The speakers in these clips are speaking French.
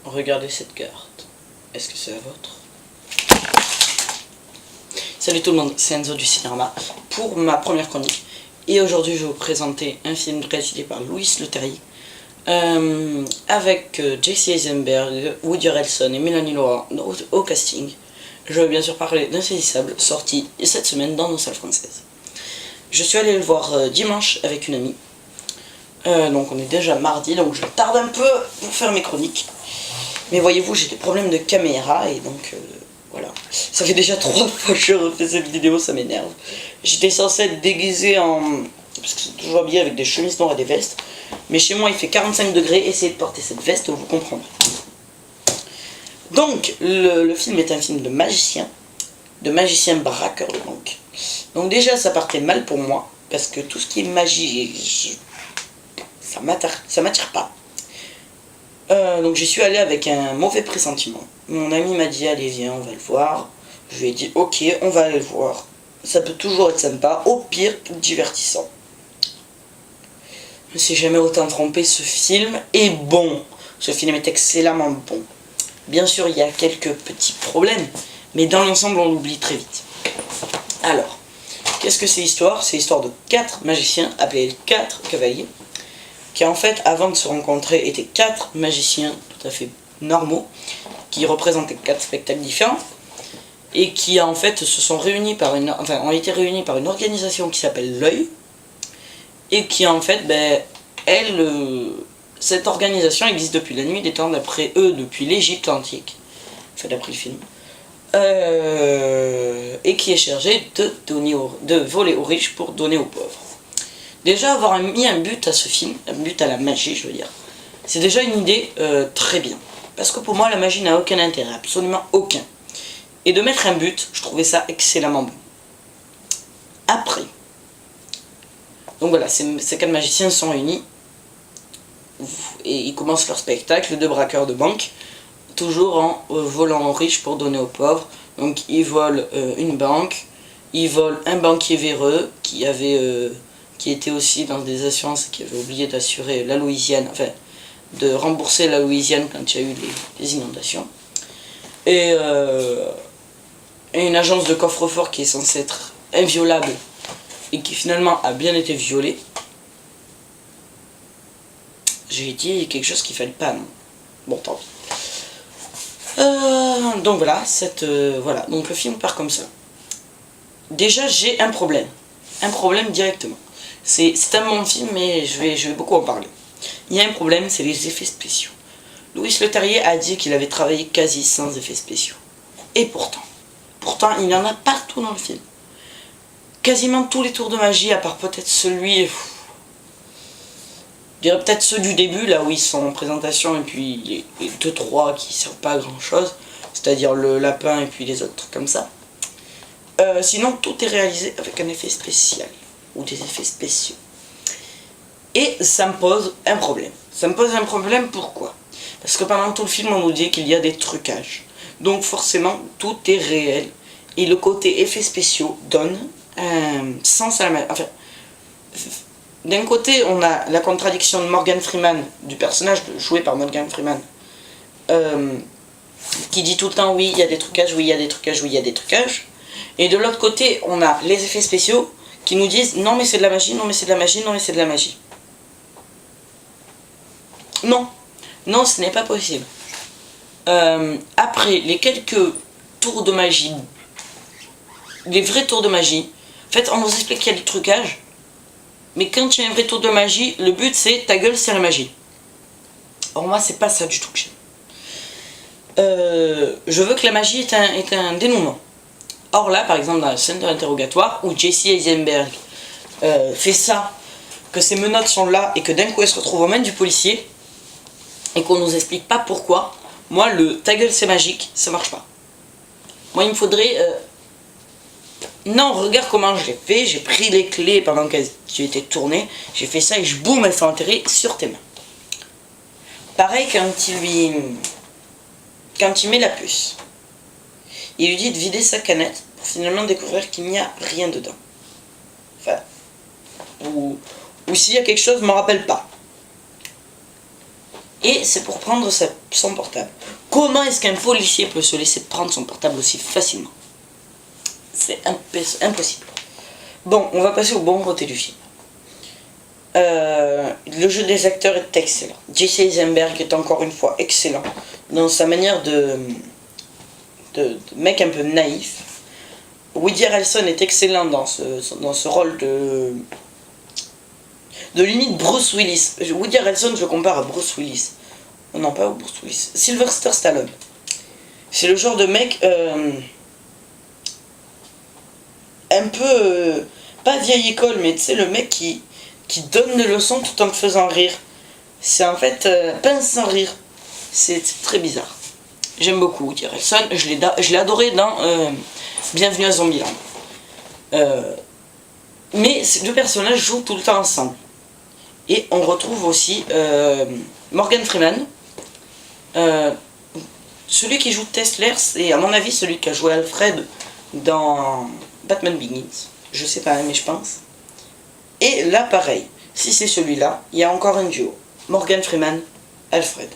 Regardez cette carte. Est-ce que c'est la vôtre? Salut tout le monde, c'est Enzo du Cinéma pour ma première chronique. Et aujourd'hui, je vais vous présenter un film réalisé par Louis Leterrier avec Jesse Eisenberg, Woody Harrelson et Mélanie Laurent au casting. Je vais bien sûr parler d'Insaisissable, sorti cette semaine dans nos salles françaises. Je suis allé le voir dimanche avec une amie. Donc on est déjà mardi, donc je tarde un peu pour faire mes chroniques. Mais voyez-vous, j'ai des problèmes de caméra et donc voilà. Ça fait déjà 3 fois que je refais cette vidéo, ça m'énerve. J'étais censé être déguisé en... parce que c'est toujours habillé avec des chemises noires et des vestes. Mais chez moi il fait 45 degrés, essayez de porter cette veste, vous comprendrez. Donc le film est un film de magicien braqueur de banque. Donc déjà ça partait mal pour moi, parce que tout ce qui est magie, ça m'attire pas. Donc j'y suis allé avec un mauvais pressentiment. Mon ami m'a dit allez viens on va le voir. Je lui ai dit ok on va aller le voir. Ça peut toujours être sympa, au pire divertissant. Je ne me suis jamais autant trompé, ce film est bon. Ce film est excellemment bon. Bien sûr il y a quelques petits problèmes, mais dans l'ensemble on l'oublie très vite. Alors, qu'est-ce que c'est l'histoire? C'est l'histoire de 4 magiciens appelés les 4 cavaliers, qui en fait avant de se rencontrer étaient 4 magiciens tout à fait normaux, qui représentaient 4 spectacles différents, et qui en fait se sont réunis par ont été réunis par une organisation qui s'appelle l'Œil, et qui en fait, cette organisation existe depuis la nuit des temps, d'après eux, depuis l'Égypte antique, enfin d'après le film, et qui est chargée de voler aux riches pour donner aux pauvres. Déjà avoir mis un but à ce film, un but à la magie je veux dire, c'est déjà une idée très bien. Parce que pour moi la magie n'a aucun intérêt, absolument aucun. Et de mettre un but, je trouvais ça excellemment bon. Après, donc voilà, ces 4 magiciens sont réunis, et ils commencent leur spectacle de braqueurs de banque, toujours en volant aux riches pour donner aux pauvres. Donc ils volent une banque, ils volent un banquier véreux qui était aussi dans des assurances, qui avait oublié d'assurer la Louisiane, enfin de rembourser la Louisiane quand il y a eu les inondations, et une agence de coffre-fort qui est censée être inviolable et qui finalement a bien été violée. J'ai dit quelque chose qu'il fallait pas, non? Bon, tant pis. Donc voilà, voilà, donc le film part comme ça. Déjà j'ai un problème directement. C'est un bon film, mais je vais beaucoup en parler. Il y a un problème, c'est les effets spéciaux. Louis Leterrier a dit qu'il avait travaillé quasi sans effets spéciaux. Et pourtant il y en a partout dans le film. Quasiment tous les tours de magie, à part peut-être celui... je dirais peut-être ceux du début, là où ils sont en présentation, et puis les 2-3 qui servent pas à grand chose, c'est-à-dire le lapin et puis les autres trucs comme ça. Sinon, tout est réalisé avec un effet spécial, ou des effets spéciaux. Et ça me pose un problème. Ça me pose un problème, pourquoi? Parce que pendant tout le film, on nous dit qu'il y a des trucages. Donc forcément, tout est réel. Et le côté effets spéciaux donne un sens à la magie. Enfin, d'un côté, on a la contradiction de Morgan Freeman, du personnage joué par Morgan Freeman, qui dit tout le temps oui, il y a des trucages, oui, il y a des trucages, oui, il y a des trucages. Et de l'autre côté, on a les effets spéciaux qui nous disent non, mais c'est de la magie, non, mais c'est de la magie, non, mais c'est de la magie. Non, non, ce n'est pas possible. Après les quelques tours de magie, les vrais tours de magie, en fait, on nous explique qu'il y a du trucage. Mais quand il y a un vrai tour de magie, le but c'est ta gueule, c'est la magie. Or moi c'est pas ça du tout que j'aime. Je veux que la magie est un dénouement. Or là par exemple dans la scène de l'interrogatoire où Jesse Eisenberg fait ça, que ses menottes sont là et que d'un coup elle se retrouve aux mains du policier et qu'on nous explique pas pourquoi, moi le ta gueule c'est magique, ça marche pas. Moi il me faudrait... Non, regarde comment je l'ai fait, j'ai pris les clés pendant qu'elles étaient tournées, j'ai fait ça et boum, elles sont atterries sur tes mains. Pareil quand il met la puce. Il lui dit de vider sa canette pour finalement découvrir qu'il n'y a rien dedans. Enfin, ou s'il y a quelque chose, je m'en rappelle pas. Et c'est pour prendre son portable. Comment est-ce qu'un policier peut se laisser prendre son portable aussi facilement? C'est impossible. Bon, on va passer au bon côté du film. Le jeu des acteurs est excellent. Jesse Eisenberg est encore une fois excellent dans sa manière de mec un peu naïf. Woody Harrelson est excellent dans ce rôle de limite Bruce Willis. Woody Harrelson, je le compare à Bruce Willis. Non, pas Bruce Willis. Sylvester Stallone. C'est le genre de mec un peu pas vieille école, mais tu sais, le mec qui donne des leçons tout en te faisant rire. C'est en fait pince sans rire. C'est très bizarre. J'aime beaucoup Woody Harrelson. Je l'ai adoré dans Bienvenue à Zombieland. Mais ces deux personnages jouent tout le temps ensemble. Et on retrouve aussi Morgan Freeman. Celui qui joue Tesler, c'est à mon avis celui qui a joué Alfred dans Batman Begins. Je sais pas, mais je pense. Et là, pareil. Si c'est celui-là, il y a encore un duo. Morgan Freeman, Alfred.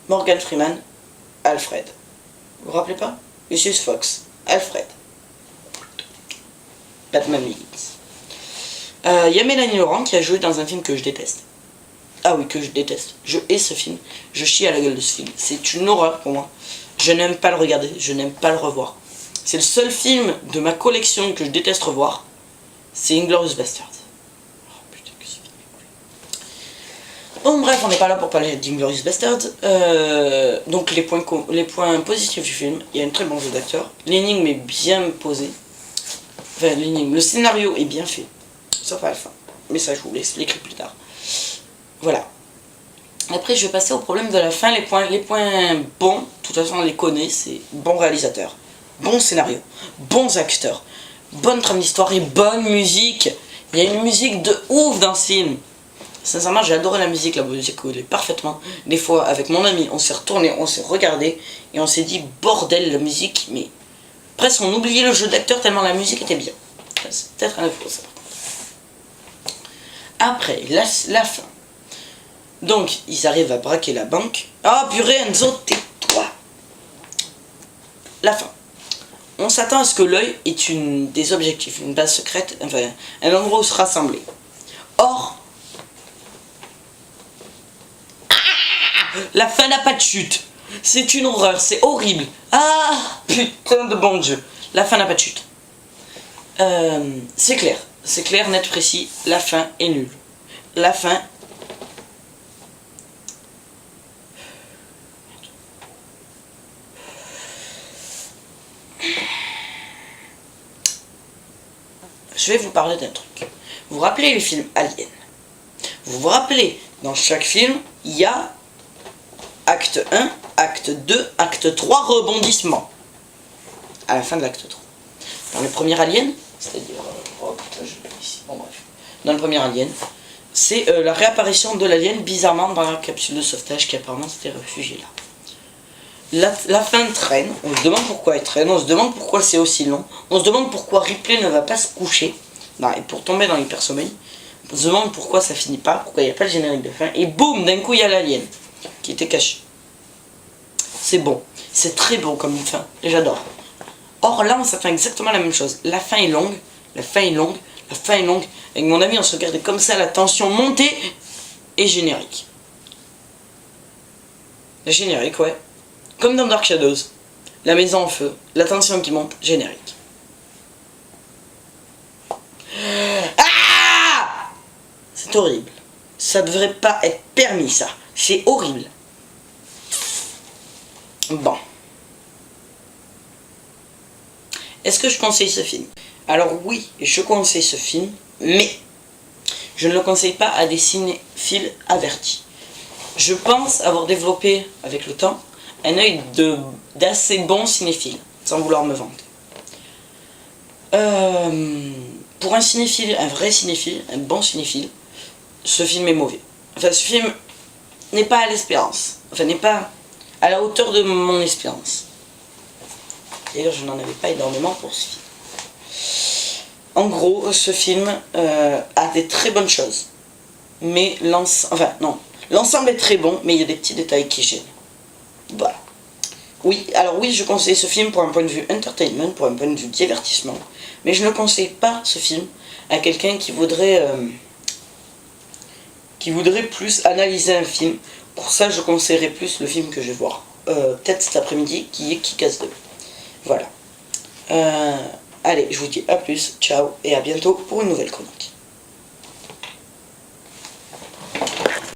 Morgan Freeman, Alfred. Vous vous rappelez pas? Lucius Fox, Alfred. Batman Begins. Il y a Mélanie Laurent qui a joué dans un film que je déteste. Ah oui, que je déteste. Je hais ce film. Je chie à la gueule de ce film. C'est une horreur pour moi. Je n'aime pas le regarder. Je n'aime pas le revoir. C'est le seul film de ma collection que je déteste revoir. C'est Inglourious Basterds. Oh putain, que c'est fini. Bon, bref, on n'est pas là pour parler d'Inglourious Basterds. Donc, les points positifs du film. Il y a une très bon jeu d'acteur. L'énigme est bien posée. Enfin, l'énigme. Le scénario est bien fait. Sauf à la fin. Mais ça, je vous l'expliquerai plus tard. Voilà. Après, je vais passer au problème de la fin. Les points bons, de toute façon, on les connaît. C'est bon réalisateur, bon scénario, bons acteurs, bonne trame d'histoire et bonne musique. Il y a une musique de ouf dans ce film. Sincèrement, j'ai adoré la musique. La musique coulait parfaitement. Des fois, avec mon ami, on s'est retourné, on s'est regardé et on s'est dit, bordel, la musique. Mais presque, on oubliait le jeu d'acteur tellement la musique était bien. C'est peut-être un info, ça. Après, la fin. Donc, ils arrivent à braquer la banque. Ah, purée, Enzo, tais-toi. La fin. On s'attend à ce que l'œil est une des objectifs, une base secrète, enfin, un endroit où se rassembler. Or, la fin n'a pas de chute. C'est une horreur, c'est horrible. Ah, putain de bon Dieu. La fin n'a pas de chute. C'est clair, net, précis. La fin est nulle. La fin... Je vais vous parler d'un truc. Vous vous rappelez les films Alien? Vous vous rappelez, dans chaque film, il y a acte 1, acte 2, acte 3, rebondissement. À la fin de l'acte 3. Dans le premier Alien, c'est-à-dire... oh putain, je l'ai ici. Bon bref. Dans le premier Alien, c'est la réapparition de l'alien bizarrement dans la capsule de sauvetage qui apparemment s'était réfugié là. La fin traîne, on se demande pourquoi elle traîne, on se demande pourquoi c'est aussi long, on se demande pourquoi Ripley ne va pas se coucher et pour tomber dans l'hypersommeil, on se demande pourquoi ça finit pas, pourquoi il n'y a pas le générique de fin, et boum, d'un coup il y a l'alien qui était caché. C'est bon, c'est très bon comme une fin, et j'adore. Or là on s'attend exactement à la même chose, la fin est longue, la fin est longue, la fin est longue, avec mon ami on se regardait comme ça, la tension montée, et générique. Le générique, ouais. Comme dans Dark Shadows, la maison en feu, la tension qui monte, générique. Ah! C'est horrible. Ça devrait pas être permis, ça. C'est horrible. Bon. Est-ce que je conseille ce film? Alors oui, je conseille ce film, mais je ne le conseille pas à des cinéphiles avertis. Je pense avoir développé, avec le temps, un œil d'assez bon cinéphile, sans vouloir me vanter. Pour un cinéphile, un vrai cinéphile, un bon cinéphile, ce film est mauvais. Enfin, ce film n'est pas à l'espérance. Enfin, n'est pas à la hauteur de mon espérance. D'ailleurs, je n'en avais pas énormément pour ce film. En gros, ce film a des très bonnes choses. Mais L'ensemble est très bon, mais il y a des petits détails qui gênent. Voilà. Oui, alors oui, je conseille ce film pour un point de vue entertainment, pour un point de vue divertissement, mais je ne conseille pas ce film à quelqu'un qui voudrait plus analyser un film. Pour ça, je conseillerais plus le film que je vais voir peut-être cet après-midi, qui est Kick-Ass 2. Voilà. Allez, je vous dis à plus, ciao, et à bientôt pour une nouvelle chronique.